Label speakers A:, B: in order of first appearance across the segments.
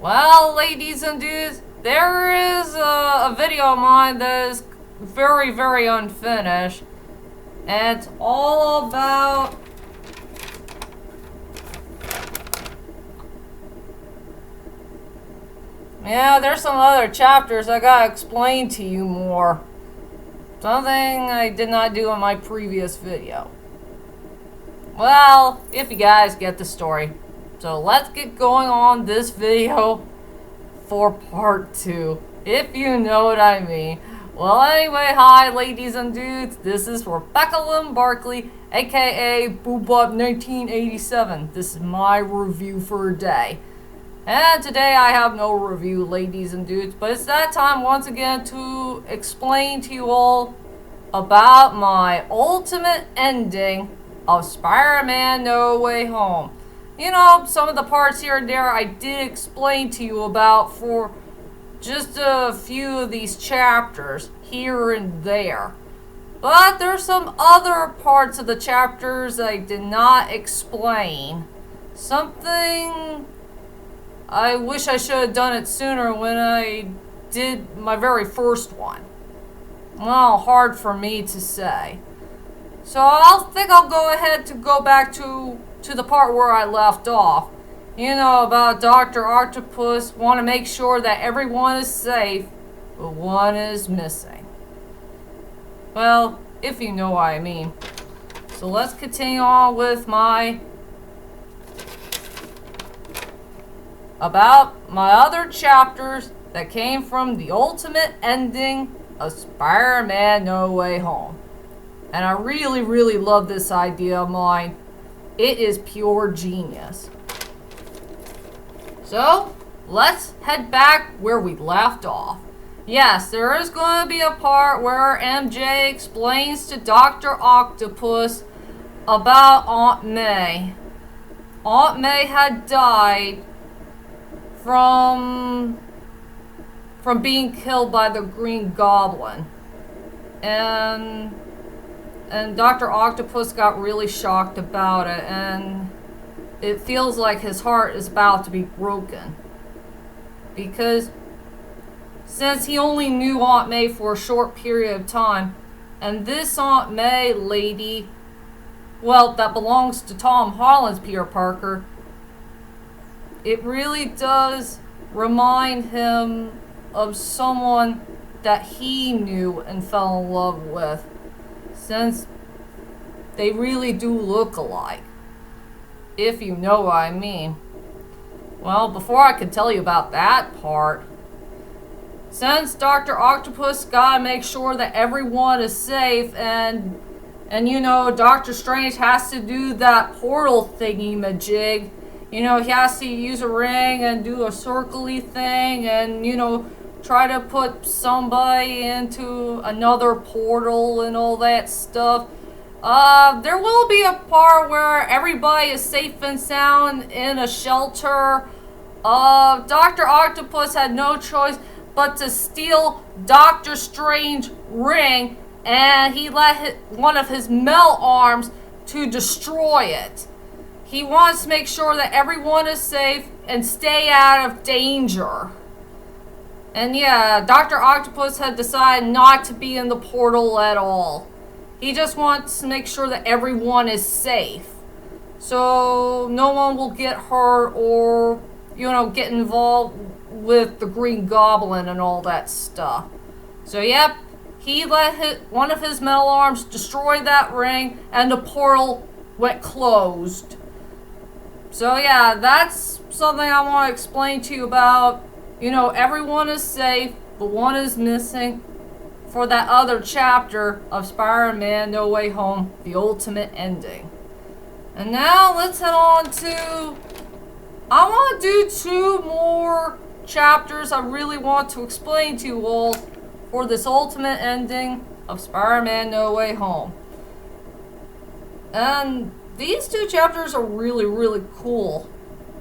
A: Well, ladies and dudes, there is a video of mine that is very, very unfinished. And it's all about... Yeah, there's some other chapters I gotta explain to you more. Something I did not do in my previous video. Well, if you guys get the story. So let's get going on this video for part 2, if you know what I mean. Well, anyway, hi ladies and dudes, this is Rebecca Lynn Barkley, aka Boobop1987. This is my review for a day. And today I have no review, ladies and dudes, but it's that time once again to explain to you all about my ultimate ending of Spider-Man No Way Home. You know, some of the parts here and there I did explain to you about for just a few of these chapters here and there. But there's some other parts of the chapters I did not explain. Something I wish I should have done it sooner when I did my very first one. Well, hard for me to say. So I'll go ahead to go back to the part where I left off. You know, about Dr. Octopus want to make sure that everyone is safe, but one is missing. Well, if you know what I mean. So let's continue on with about my other chapters that came from the ultimate ending of Spider-Man No Way Home. And I really, really love this idea of mine. It is pure genius. So, let's head back where we left off. Yes, there is going to be a part where MJ explains to Dr. Octopus about Aunt May. Aunt May had died from being killed by the Green Goblin. And Dr. Octopus got really shocked about it, and it feels like his heart is about to be broken. Because since he only knew Aunt May for a short period of time, and this Aunt May lady, well, that belongs to Tom Holland's Peter Parker, it really does remind him of someone that he knew and fell in love with, since they really do look alike, if you know what I mean. Well, before I can tell you about that part, since Dr. Octopus gotta make sure that everyone is safe, and you know, Doctor Strange has to do that portal thingy-majig. You know, he has to use a ring and do a circle-y thing and, you know, try to put somebody into another portal and all that stuff. There will be a part where everybody is safe and sound in a shelter. Dr. Octopus had no choice but to steal Doctor Strange's ring, and he let one of his Mel arms to destroy it. He wants to make sure that everyone is safe and stay out of danger. And yeah, Dr. Octopus had decided not to be in the portal at all. He just wants to make sure that everyone is safe, so no one will get hurt or, you know, get involved with the Green Goblin and all that stuff. So yep, he let one of his Mel arms destroy that ring, and the portal went closed. So yeah, that's something I want to explain to you about. You know, everyone is safe, but one is missing for that other chapter of Spider-Man No Way Home, the ultimate ending. And now let's head on to... I want to do 2 more chapters I really want to explain to you all for this ultimate ending of Spider-Man No Way Home. And these 2 chapters are really, really cool.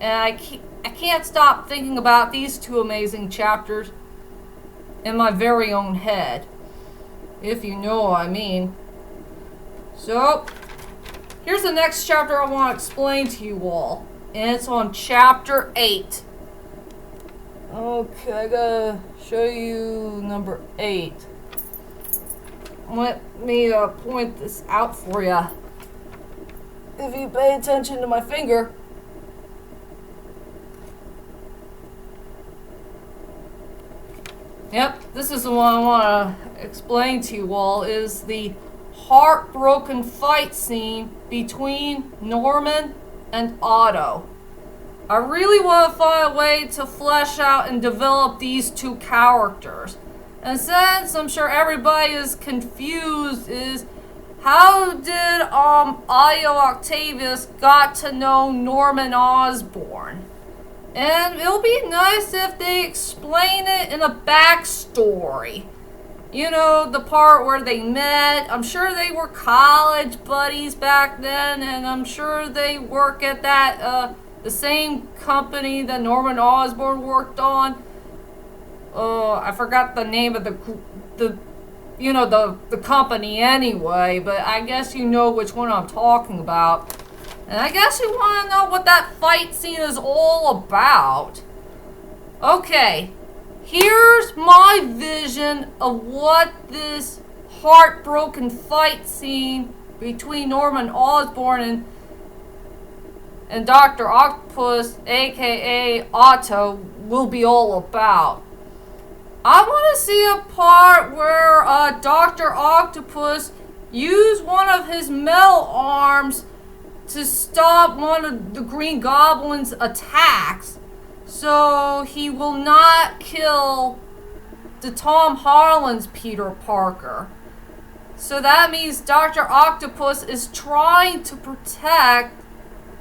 A: And I can't stop thinking about these 2 amazing chapters in my very own head, if you know what I mean. So, here's the next chapter I want to explain to you all, and it's on chapter 8. Okay, I gotta show you number 8. Let me point this out for you. If you pay attention to my finger. Yep, this is the one I want to explain to you all, is the heartbroken fight scene between Norman and Otto. I really want to find a way to flesh out and develop these two characters. And since I'm sure everybody is confused, is how did Io Octavius got to know Norman Osborn? And it'll be nice if they explain it in a backstory. You know, the part where they met. I'm sure they were college buddies back then, and I'm sure they work at that, the same company that Norman Osborn worked on. I forgot the name of the company anyway, but I guess you know which one I'm talking about. And I guess you want to know what that fight scene is all about. Okay, here's my vision of what this heartbroken fight scene between Norman Osborn and Dr. Octopus, aka Otto, will be all about. I want to see a part where Dr. Octopus used one of his metal arms to stop one of the Green Goblin's attacks, so he will not kill the Tom Holland's Peter Parker. So that means Dr. Octopus is trying to protect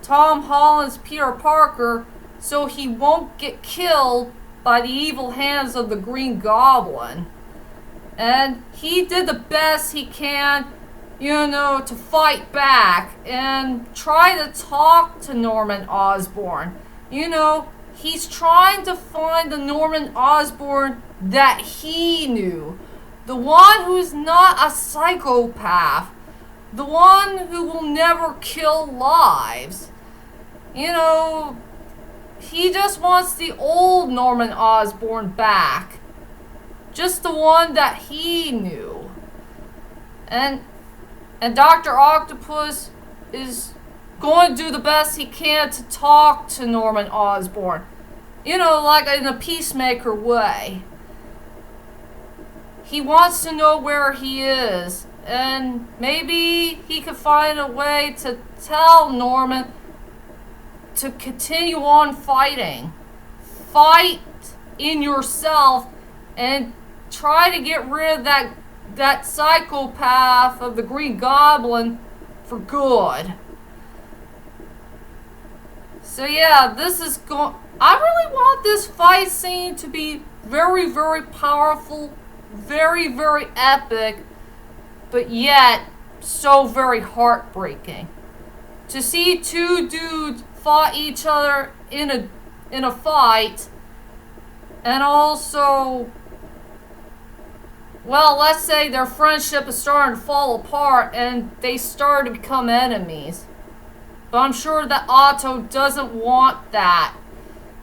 A: Tom Holland's Peter Parker so he won't get killed by the evil hands of the Green Goblin. And he did the best he can, to fight back and try to talk to Norman Osborn. He's trying to find the Norman Osborn that he knew. The one who's not a psychopath. The one who will never kill lives. He just wants the old Norman Osborn back. Just the one that he knew. And Dr. Octopus is going to do the best he can to talk to Norman Osborn. Like in a peacemaker way. He wants to know where he is. And maybe he could find a way to tell Norman to continue on fighting. Fight in yourself and try to get rid of that psychopath of the Green Goblin for good. So yeah, I really want this fight scene to be very, very powerful, very, very epic, but yet so very heartbreaking. To see two dudes fought each other in a fight, and also, well, let's say their friendship is starting to fall apart and they start to become enemies. But I'm sure that Otto doesn't want that.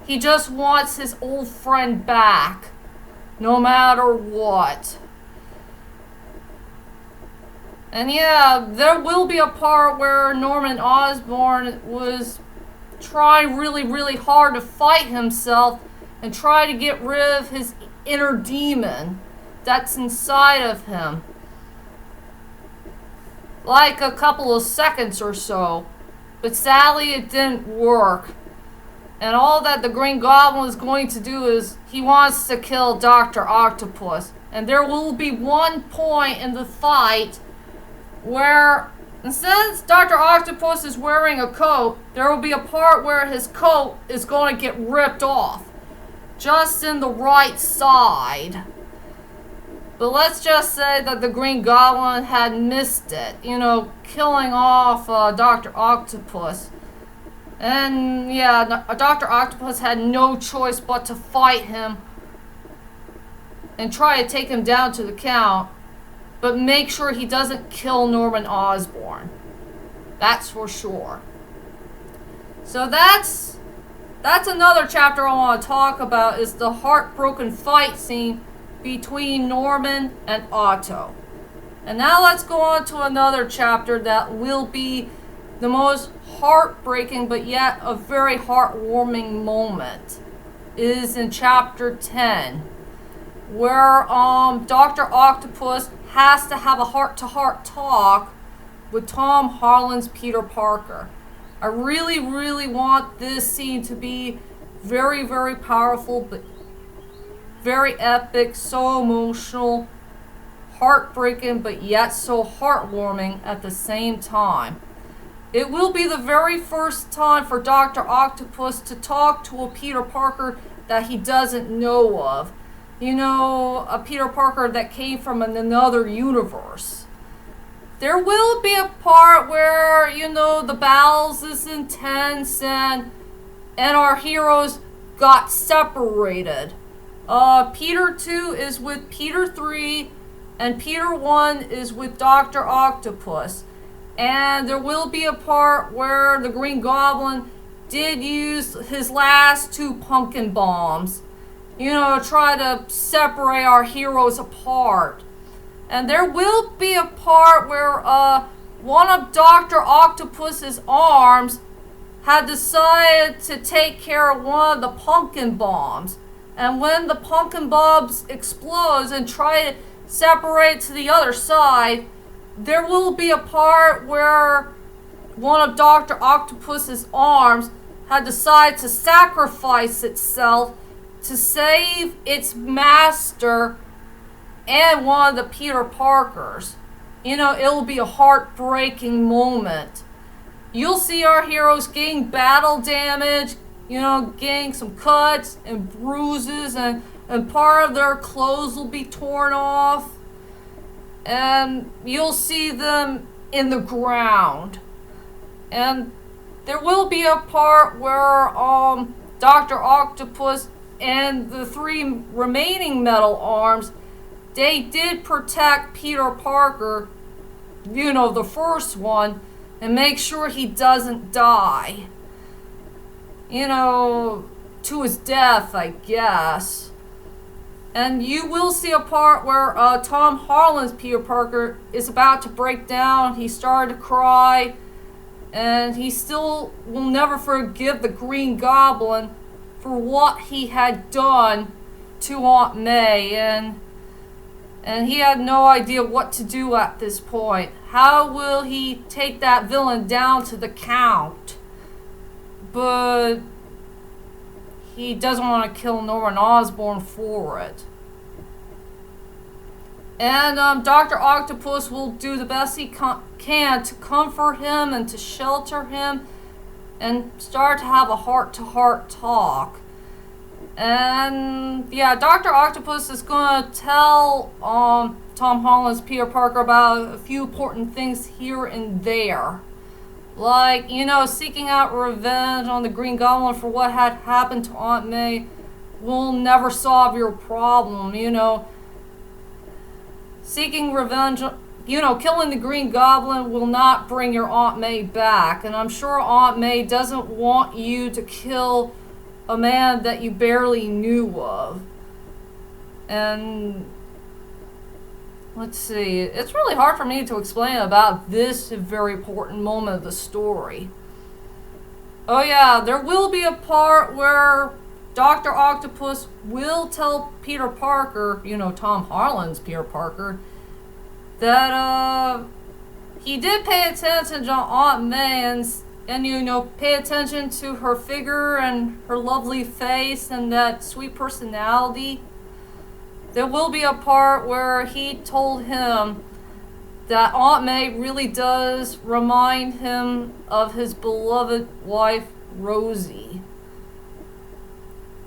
A: He just wants his old friend back, no matter what. And yeah, there will be a part where Norman Osborn was trying really, really hard to fight himself and try to get rid of his inner demon that's inside of him. Like a couple of seconds or so. But sadly, it didn't work. And all that the Green Goblin is going to do is he wants to kill Dr. Octopus. And there will be one point in the fight where, and since Dr. Octopus is wearing a coat, there will be a part where his coat is going to get ripped off. Just in the right side. But let's just say that the Green Goblin had missed it, killing off Dr. Octopus. And yeah, Dr. Octopus had no choice but to fight him and try to take him down to the count, but make sure he doesn't kill Norman Osborn. That's for sure. So that's that's another chapter I want to talk about, is the heartbroken fight scene between Norman and Otto. And now let's go on to another chapter that will be the most heartbreaking but yet a very heartwarming moment. It is in chapter 10, where Dr. Octopus has to have a heart-to-heart talk with Tom Holland's Peter Parker. I really, really want this scene to be very, very powerful, but very epic, so emotional, heartbreaking, but yet so heartwarming at the same time. It will be the very first time for Dr. Octopus to talk to a Peter Parker that he doesn't know of. You know, a Peter Parker that came from another universe. There will be a part where, you know, the battles is intense and our heroes got separated. Peter 2 is with Peter 3 and Peter 1 is with Dr. Octopus. And there will be a part where the Green Goblin did use his last 2 pumpkin bombs. You know, try to separate our heroes apart. And there will be a part where one of Dr. Octopus's arms had decided to take care of one of the pumpkin bombs. And when the pumpkin bombs explodes and try to separate to the other side, there will be a part where one of Dr. Octopus's arms had decided to sacrifice itself to save its master and one of the Peter Parkers. You know, it'll be a heartbreaking moment. You'll see our heroes getting battle damage, you know, getting some cuts and bruises, and part of their clothes will be torn off. And you'll see them in the ground. And there will be a part where Dr. Octopus and the 3 remaining metal arms, they did protect Peter Parker, you know, the first one, and make sure he doesn't die. You know, to his death, I guess. And you will see a part where Tom Holland's Peter Parker is about to break down. He started to cry, and he still will never forgive the Green Goblin for what he had done to Aunt May, and he had no idea what to do at this point. How will he take that villain down to the Count? But he doesn't want to kill Norman Osborn for it. And Dr. Octopus will do the best he can to comfort him and to shelter him and start to have a heart-to-heart talk. And yeah, Dr. Octopus is going to tell Tom Holland's Peter Parker about a few important things here and there. Like, you know, seeking out revenge on the Green Goblin for what had happened to Aunt May will never solve your problem, you know. Seeking revenge, you know, killing the Green Goblin will not bring your Aunt May back. And I'm sure Aunt May doesn't want you to kill a man that you barely knew of. And let's see, it's really hard for me to explain about this very important moment of the story. Oh yeah, there will be a part where Dr. Octopus will tell Peter Parker, you know, Tom Holland's Peter Parker, that he did pay attention to Aunt May and you know, pay attention to her figure and her lovely face and that sweet personality. There will be a part where he told him that Aunt May really does remind him of his beloved wife, Rosie.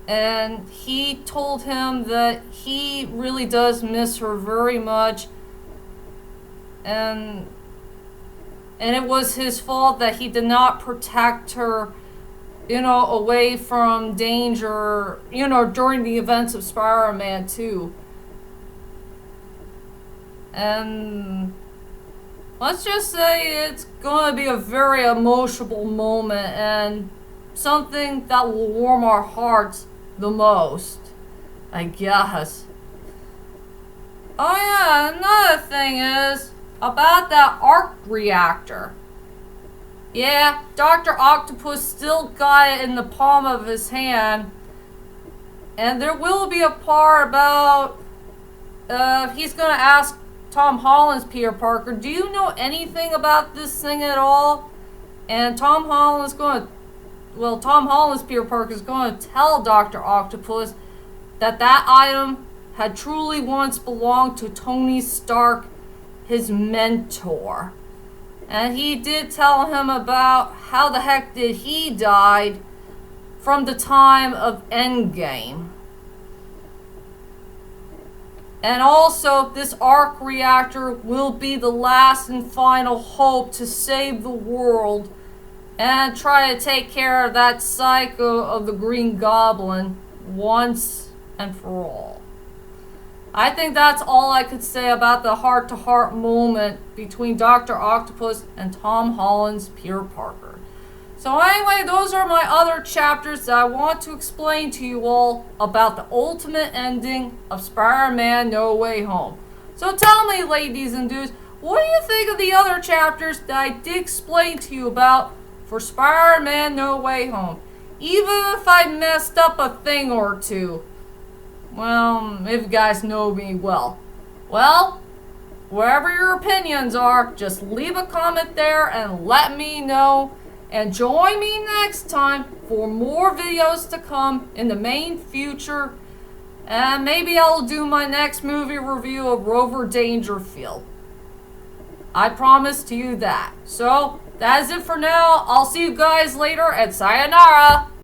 A: And he told him that he really does miss her very much. And it was his fault that he did not protect her, you know, away from danger, you know, during the events of Spider-Man 2. And let's just say it's going to be a very emotional moment and something that will warm our hearts the most, I guess. Oh yeah, another thing is about that arc reactor. Yeah, Dr. Octopus still got it in the palm of his hand. And there will be a part about he's going to ask Tom Holland's Peter Parker, do you know anything about this thing at all? And Tom Holland's Peter Parker is going to tell Dr. Octopus that item had truly once belonged to Tony Stark, his mentor. And he did tell him about how the heck did he died from the time of Endgame. And also, this arc reactor will be the last and final hope to save the world and try to take care of that psycho of the Green Goblin once and for all. I think that's all I could say about the heart-to-heart moment between Dr. Octopus and Tom Holland's Peter Parker. So anyway, those are my other chapters that I want to explain to you all about the ultimate ending of Spider-Man No Way Home. So tell me, ladies and dudes, what do you think of the other chapters that I did explain to you about for Spider-Man No Way Home? Even if I messed up a thing or two. Well, if you guys know me well. Well, wherever your opinions are, just leave a comment there and let me know. And join me next time for more videos to come in the main future. And maybe I'll do my next movie review of Rover Dangerfield. I promise to you that. So, that is it for now. I'll see you guys later and sayonara.